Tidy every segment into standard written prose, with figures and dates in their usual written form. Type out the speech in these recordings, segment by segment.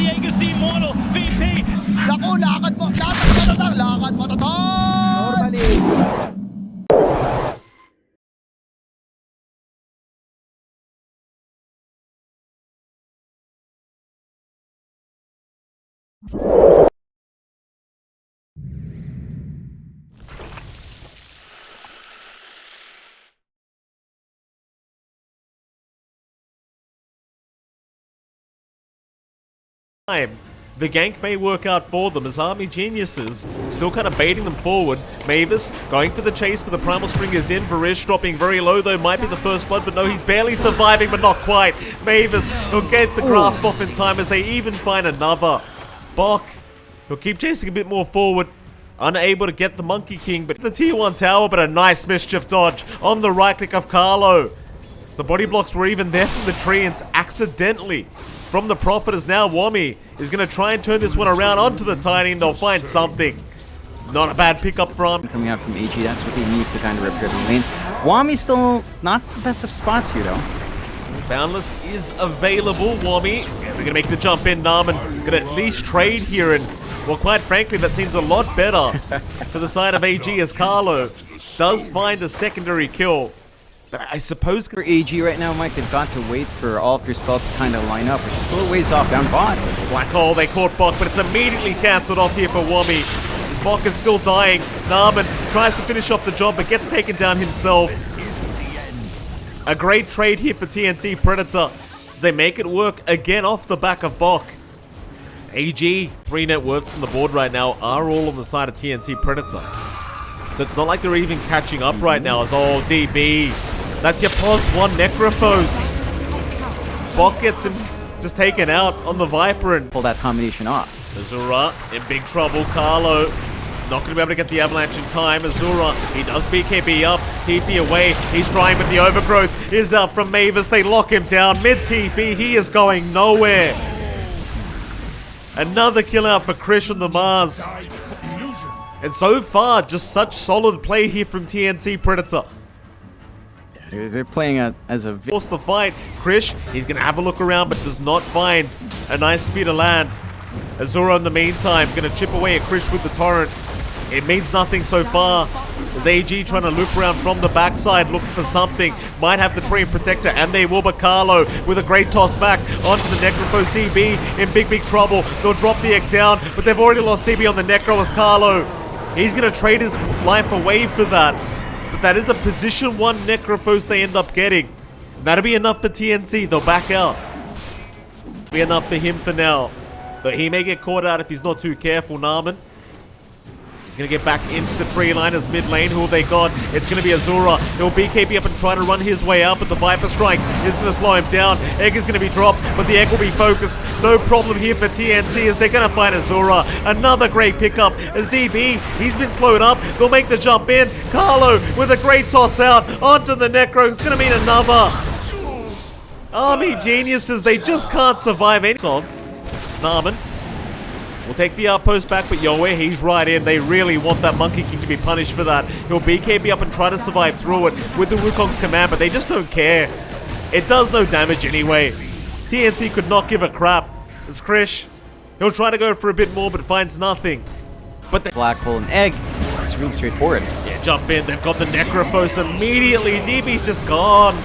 Diego's the immortal VP. Naku, lakad mo tatang, lakad mo tatang! Normally. The gank may work out for them as Army Geniuses still kind of baiting them forward. Mavis going for the chase, but the Primal Spring is in. Varish dropping very low though, might be the first blood, but no, he's barely surviving, but not quite. Mavis will get the grasp off in time as they even find another. Bok, he'll keep chasing a bit more forward. Unable to get the Monkey King, but the tier 1 tower, but a nice mischief dodge on the right click of Carlo. So the body blocks were even there from the treants accidentally. From the Prophet is now Wami is going to try and turn this one around onto the Tiny and they'll find something. Not a bad pickup from. Coming out from AG, that's what they need to kind of rip driven lanes. Wami's still not the best of spots here though. Boundless is available. Wami, they're going to make the jump in. Narman going to at least trade here, and well, quite frankly, that seems a lot better for the side of AG as Carlo does find a secondary kill. But I suppose For AG right now, Mike, they've got to wait for all of their spells to kind of line up, which is still a ways off down bot. Black hole, they caught Bok, but it's immediately cancelled off here for Wami. His Bok is still dying. Narman tries to finish off the job, but gets taken down himself. A great trade here for TNC Predator as they make it work again off the back of Bok. AG, 3 net worths on the board right now, are all on the side of TNC Predator. So it's not like they're even catching up right now as, oh, DB. That's your pos 1 Necrophos. Bok gets him just taken out on the Viper and Pull that combination off. Azura in big trouble. Carlo not going to be able to get the avalanche in time. Azura, he does BKB up. TP away. He's trying, but the overgrowth is up from Mavis. They lock him down. Mid TP, he is going nowhere. Another kill out for Krish on the Mars. And so far, just such solid play here from TNC Predator. They're playing as a... Force the fight. Krish, he's going to have a look around, but does not find a nice speed of land. Azura in the meantime, going to chip away at Krish with the torrent. It means nothing so far. As AG trying to loop around from the backside, looking for something. Might have the Treant Protector, and they will. But Carlo with a great toss back onto the Necrophos. DB in big trouble. They'll drop the egg down, but they've already lost DB on the Necro as Carlo. He's going to trade his life away for that. But that is a position 1 Necrophos they end up getting. That'll be enough for TNC. They'll back out. Be enough for him for now. But he may get caught out if he's not too careful, Narman. He's going to get back into the tree line as mid lane. Who have they got? It's going to be Azura. He'll BKB up and try to run his way out, but the Viper Strike is going to slow him down. Egg is going to be dropped, but the Egg will be focused. No problem here for TNC as they're going to find Azura. Another great pickup as DB, he's been slowed up. They'll make the jump in. Carlo with a great toss out onto the Necro. It's going to mean another. Army Geniuses, they just can't survive any of. Snarman will take the outpost back, but Yoe, he's right in. They really want that Monkey King to be punished for that. He'll BKB up and try to survive through it with the Wukong's command, but they just don't care. It does no damage anyway. TNC could not give a crap. As Krish, he'll try to go for a bit more, but finds nothing. But the Black hole and egg. It's really straightforward. yeah, jump in. They've got the Necrophos immediately. DB's just gone.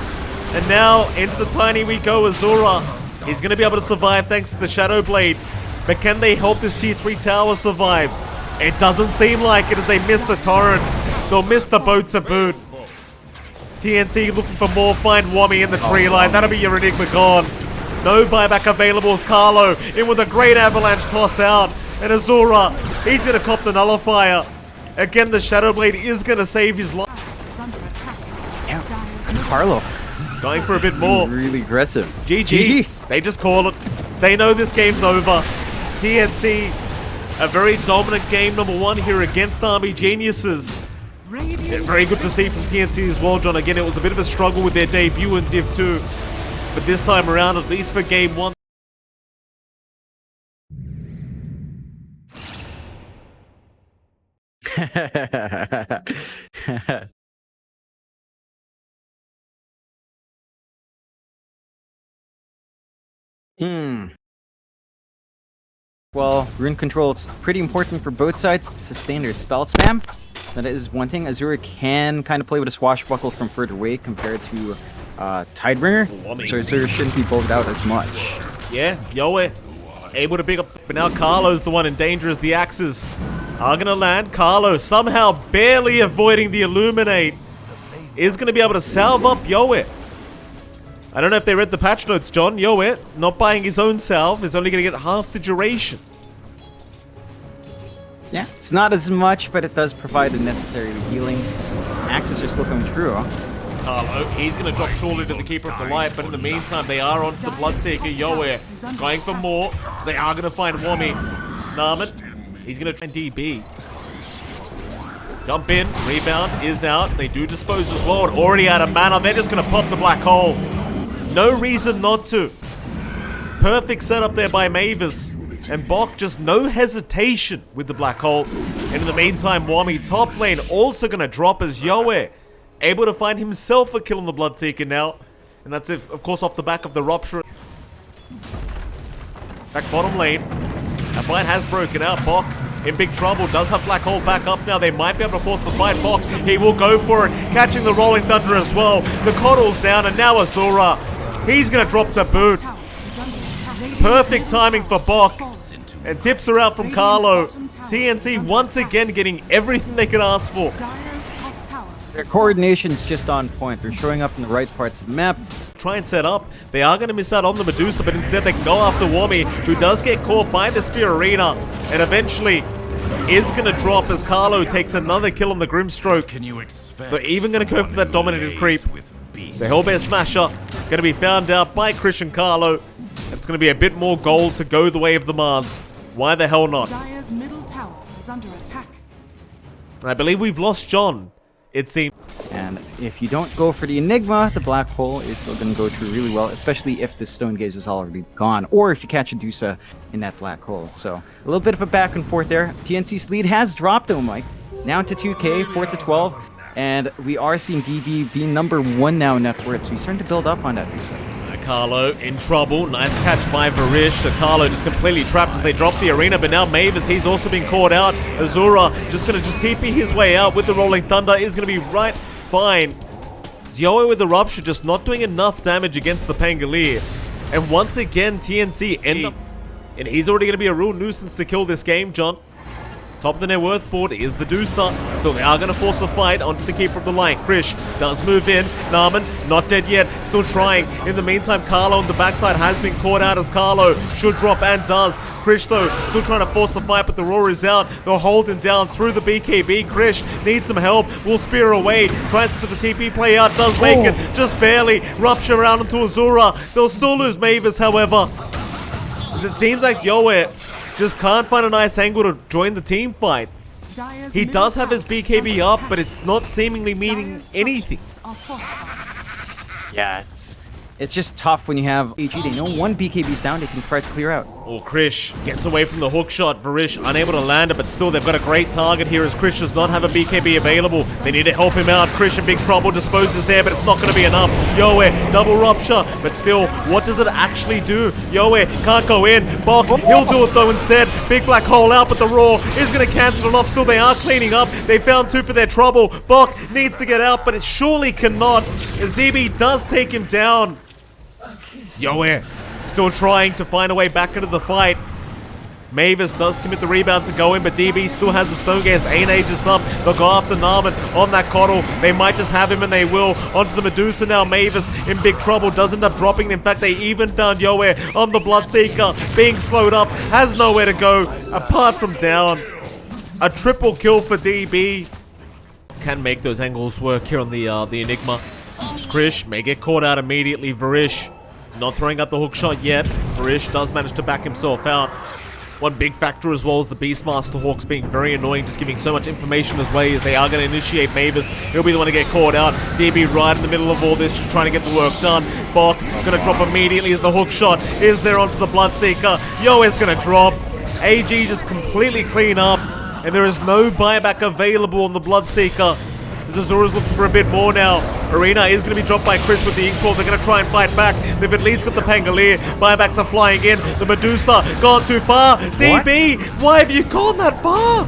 And now into the Tiny we go. Azura, he's going to be able to survive thanks to the Shadow Blade. But can they help this tier 3 tower survive? It doesn't seem like it as they miss the torrent. They'll miss the boat to boot. TNC looking for more. Find Wami in the tree line. That'll be your Enigma gone. No buyback available as Carlo in with a great avalanche toss out. And Azura, he's going to cop the nullifier. Again, the Shadow Blade is going to save his life. Yeah. Carlo. Going for a bit more. Really aggressive. GG. They just call it. They know this game's over. TNC, a very dominant game number 1 here against Army Geniuses. Yeah, very good to see from TNC as well, John. Again, it was a bit of a struggle with their debut in Div 2. But this time around, at least for game 1. Well, rune control is pretty important for both sides to sustain their spell spam. That is one thing. Azura can kind of play with a swashbuckle from further away compared to Tidebringer, so Azura shouldn't be bulked out as much. Yeah, Yoe able to pick up, but now Carlo's the one in danger as the axes are gonna land. Carlo somehow barely avoiding the Illuminate is gonna be able to salve up Yoe. I don't know if they read the patch notes, John. Yoe not buying his own salve is only gonna get half the duration. Yeah, it's not as much, but it does provide the necessary healing. Axes are still coming through. Carlo, he's going to drop shortly to the Keeper of the Light, but in the meantime, they are onto the Bloodseeker. Yoe going for more. They are going to find Wami. Narman, he's going to try and DB. Jump in, rebound is out. They do dispose as well, and already out of mana. They're just going to pop the black hole. No reason not to. Perfect setup there by Mavis. And Bok just no hesitation with the black hole. And in the meantime, Wami top lane also going to drop as Yoe able to find himself a kill on the Bloodseeker now. And that's if, of course, off the back of the rupture. Back bottom lane. A fight has broken out. Bok in big trouble. Does have black hole back up now. They might be able to force the fight. Bok, he will go for it. Catching the rolling thunder as well. The Coddle's down and now Azura. He's going to drop to boot. Perfect timing for Bok. And tips are out from Carlo. TNC once again getting everything they could ask for. Their coordination's just on point. They're showing up in the right parts of the map. Try and set up. They are going to miss out on the Medusa, but instead they can go after Wami, who does get caught by the Spear Arena, and eventually is going to drop as Carlo takes another kill on the Grimstroke. They're even going to go for that dominated creep. The Hellbear Smasher going to be found out by Christian Carlo. It's going to be a bit more gold to go the way of the Mars. Why the hell not? Dire's middle tower is under attack. I believe we've lost John, it seems. And if you don't go for the Enigma, the black hole is still going to go through really well, especially if the Stone Gaze is already gone, or if you catch a Dusa in that black hole. So a little bit of a back and forth there. TNC's lead has dropped though, Mike. Now to 2K, 4-12, and we are seeing DB be number 1 now in net worth, so he's starting to build up on that Dusa. Carlo in trouble. Nice catch by Varish. So Carlo just completely trapped as they drop the arena, but now Mavis, he's also been caught out. Azura just going to TP his way out with the Rolling Thunder. Is going to be right fine. Yoe with the Rupture just not doing enough damage against the Pangolier. And once again, TNC end up... And he's already going to be a real nuisance to kill this game, John. Top of the net worth board is the Dusa, so they are going to force a fight onto the Keeper of the Light. Krish does move in. Narman, not dead yet, still trying. In the meantime, Carlo on the backside has been caught out as Carlo should drop and does. Krish, though, still trying to force the fight, but the roar is out. They'll hold him down through the BKB. Krish needs some help. Will spear away. Tries for the TP play out. Does make it. Just barely. Rupture around into Azura. They'll still lose Mavis, however. As it seems like Yoe just can't find a nice angle to join the team fight. He does have his BKB up, but it's not seemingly meaning anything. Yeah, it's just tough when you have AG. They know one BKB's down, they can try to clear out. Oh, Krish gets away from the hook shot. Varish unable to land it, but still they've got a great target here as Krish does not have a BKB available. They need to help him out. Krish in big trouble, disposes there, but it's not going to be enough. Yoe, double rupture, but still, what does it actually do? Yoe can't go in. Bok, he'll do it though instead. Big black hole out, but the roar is going to cancel it off. Still, they are cleaning up. They found 2 for their trouble. Bok needs to get out, but it surely cannot, as DB does take him down. Yoe still trying to find a way back into the fight. Mavis does commit the rebound to go in, but DB still has the Stone Gaze. Ain't Aegis up. They'll go after Narman on that Coddle. They might just have him, and they will. Onto the Medusa now. Mavis in big trouble. Does end up dropping. In fact, they even found Yoe on the Bloodseeker. Being slowed up. Has nowhere to go apart from down. A triple kill for DB. Can make those angles work here on the Enigma. Krish may get caught out immediately. Varish not throwing out the hook shot yet. Varish does manage to back himself out. One big factor as well is the Beastmaster Hawks being very annoying, just giving so much information his way as they are going to initiate Mavis. He'll be the one to get caught out. DB right in the middle of all this, just trying to get the work done. Bok going to drop immediately as the hook shot is there onto the Bloodseeker. Yoe is going to drop. AG just completely clean up, and there is no buyback available on the Bloodseeker. Azura's looking for a bit more now. Arena is going to be dropped by Krish with the Inkswell. They're going to try and fight back. They've at least got the Pangolier. Buybacks are flying in. The Medusa gone too far. DB, why have you gone that far?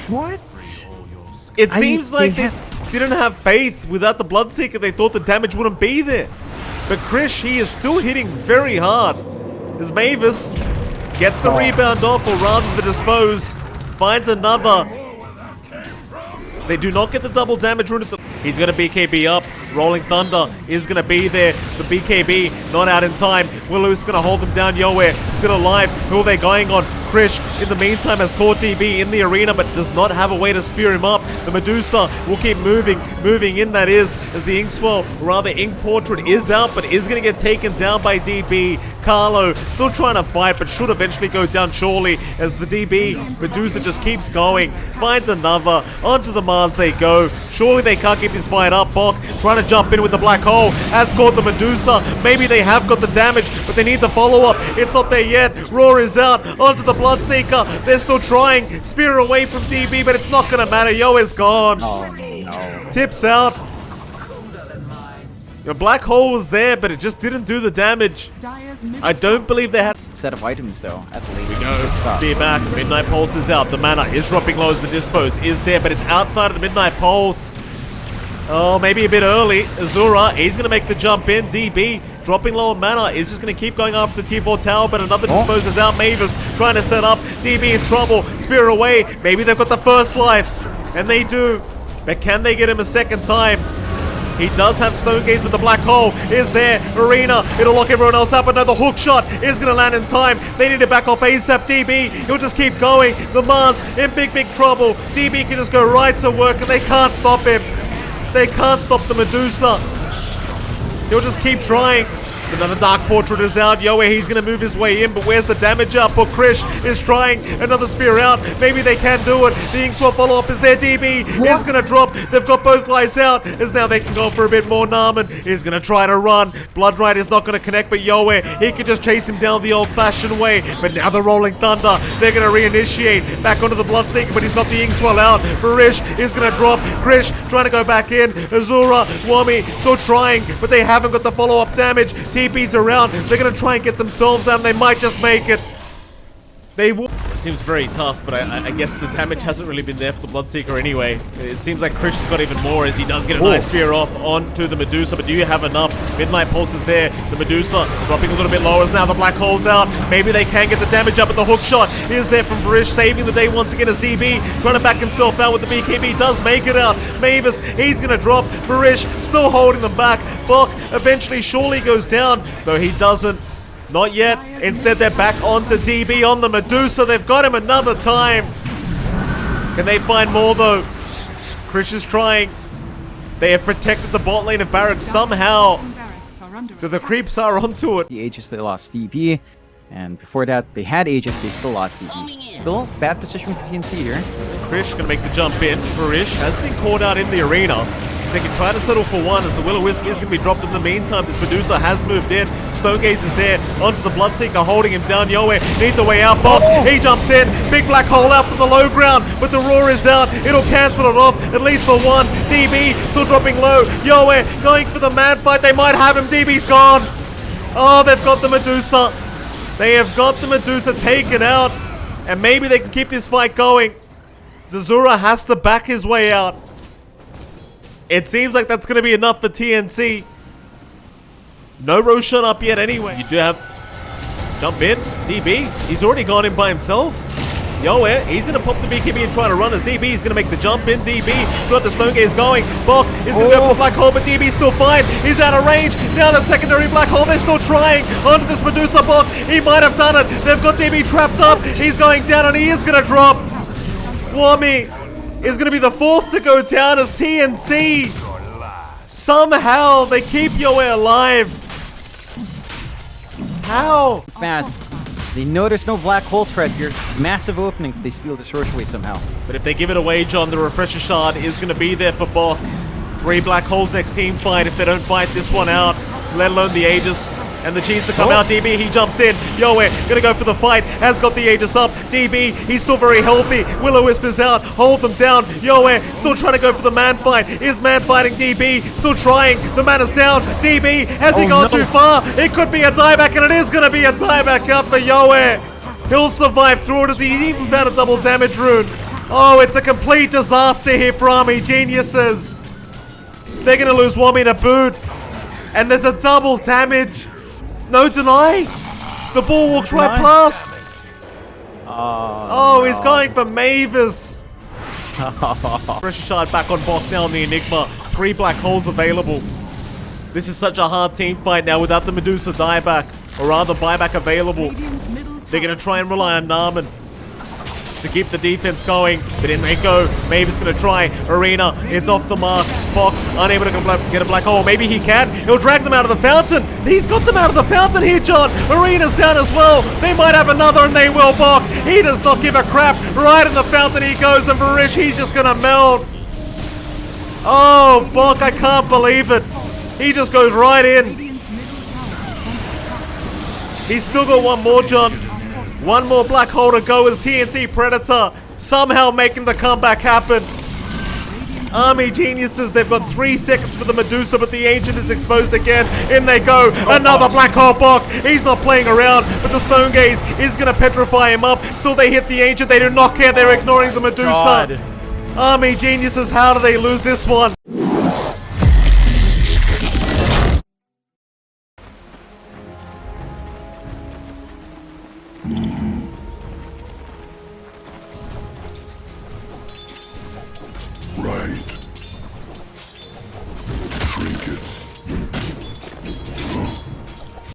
What? It seems like they didn't have faith without the Bloodseeker. They thought the damage wouldn't be there. But Krish, he is still hitting very hard. As Mavis gets the rebound off, or rather the dispose, finds another. They do not get the double damage rune. He's going to BKB up. Rolling Thunder is going to be there. The BKB not out in time. Willow's going to hold them down. Yoe still alive. Who are they going on? Krish, in the meantime, has caught DB in the arena, but does not have a way to spear him up. The Medusa will keep moving in, that is, as the Inkswell, or rather Ink Portrait, is out, but is going to get taken down by DB. Carlo still trying to fight, but should eventually go down surely, as the DB Medusa just keeps going. Finds another. Onto the Mars they go. Surely they can't keep this fight up. Bok trying to jump in with the Black Hole. Has caught the Medusa. Maybe they have got the damage, but they need the follow-up. It's not there yet. Roar is out. Onto the Bloodseeker. They're still trying. Spear away from DB, but it's not going to matter. Yo is gone. Oh, no. Tips out. The Black Hole was there, but it just didn't do the damage. I don't believe they had... Set of items, though, at the late. Spear back. Midnight Pulse is out. The mana is dropping low as the Dispose is there, but it's outside of the Midnight Pulse. Oh, maybe a bit early. Azura, he's going to make the jump in. DB dropping low on mana is just going to keep going after the T4 tower, but another Dispose is out. Mavis trying to set up. DB in trouble. Spear away. Maybe they've got the first life, and they do. But can they get him a second time? He does have Stone Gaze, but the Black Hole is there. Arena, it'll lock everyone else up, but no, the hook shot is going to land in time. They need to back off ASAP. DB, he'll just keep going. The Mars in big trouble. DB can just go right to work, and they can't stop him. They can't stop the Medusa. He'll just keep trying. Another Dark Portrait is out. Yoe, he's going to move his way in, but where's the damage up? But Krish is trying. Another spear out. Maybe they can do it. The Inkswell follow-up is there. DB is going to drop. They've got both guys out, as now they can go for a bit more. Narman is going to try to run. Bloodright is not going to connect, but Yoe, he can just chase him down the old-fashioned way. But now the Rolling Thunder, they're going to reinitiate. Back onto the Bloodseeker, but he's got the Inkswell out. Barish is going to drop. Krish trying to go back in. Azura, Wami still trying, but they haven't got the follow-up damage. TP's around. They're going to try and get themselves out, and they might just make it. They will. It seems very tough, but I guess the damage hasn't really been there for the Bloodseeker anyway. It seems like Krish has got even more, as he does get a nice spear off onto the Medusa, but do you have enough? Midnight Pulse is there. The Medusa dropping a little bit lower as now the Black Hole's out. Maybe they can get the damage up, but the hook shot is there from Barish, saving the day once again as DB trying to back himself out with the BKB. Does make it out. Mavis, he's going to drop. Barish still holding them back. Bok eventually surely goes down, though he doesn't. Not yet. Instead, they're back onto DB on the Medusa. They've got him another time. Can they find more, though? Krish is trying. They have protected the bot lane of Barracks somehow. The creeps are onto it. The Aegis, they lost DB. And before that, they had Aegis, they still lost DB. Still, bad position for TNC here. Krish gonna make the jump in. Barish has been caught out in the arena. They can try to settle for one, as the Will-O-Wisp is going to be dropped in the meantime. This Medusa has moved in. Stonegaze is there. Onto the Bloodseeker, holding him down. Yoe needs a way out. Bob, he jumps in. Big Black Hole out from the low ground, but the Roar is out. It'll cancel it off, at least for one. DB still dropping low. Yoe going for the mad fight. They might have him. DB's gone. Oh, they've got the Medusa. They have got the Medusa taken out, and maybe they can keep this fight going. Zazura has to back his way out. It seems like that's going to be enough for TNC. No Roshan up yet anyway. You do have... Jump in. DB. He's already gone in by himself. Yoe, he's going to pop the BKB and try to run as DB is going to make the jump in. DB still at the Stonegaze going. Bok is going to go for the Black Hole, but DB's still fine. He's out of range. Now the secondary Black Hole. They're still trying. Onto this Medusa Bok. He might have done it. They've got DB trapped up. He's going down and he is going to drop. Wami is going to be the fourth to go down as TNC. Somehow they keep Yoe alive. How? Fast. They know there's no Black Hole threat here. Massive opening if they steal this Roche away somehow. But if they give it away, John, the Refresher Shard is going to be there for Bok. 3 Black Holes next team fight if they don't fight this one out, let alone the Aegis. And the G's to come out. DB, he jumps in. Yoe, gonna go for the fight. Has got the Aegis up. DB, he's still very healthy. Will-O-Wisp out. Hold them down. Yoe, still trying to go for the man fight. Is man fighting DB? Still trying. The man is down. DB, has he gone too far? It could be a dieback, and it is gonna be a dieback up for Yoe. He'll survive through it as he even found a double damage rune. Oh, it's a complete disaster here for Army Geniuses. They're gonna lose Wami to boot. And there's a double damage. No deny. The ball walks right past. Oh, he's going for Mavis. Pressure shard back on Bok now in the Enigma. 3 black holes available. This is such a hard team fight now without the Medusa dieback. Or rather, buyback available. They're going to try and rely on Naaman to keep the defense going, but in they go. Mavis gonna try. Arena, it's off the mark. Bok unable to get a black hole. Maybe he can. He'll drag them out of the fountain. He's got them out of the fountain here, John. Arena's down as well. They might have another, and they will. Bok, he does not give a crap. Right in the fountain he goes, and Varish, he's just gonna melt. Oh, Bok, I can't believe it. He just goes right in. He's still got one more, John. One more black hole to go as TNC Predator somehow making the comeback happen. Army Geniuses, they've got 3 seconds for the Medusa, but the Ancient is exposed again. In they go. Another black hole Bok. He's not playing around, but the Stone Gaze is going to petrify him up. Still, they hit the Ancient. They do not care. They're ignoring the Medusa. Army Geniuses, how do they lose this one?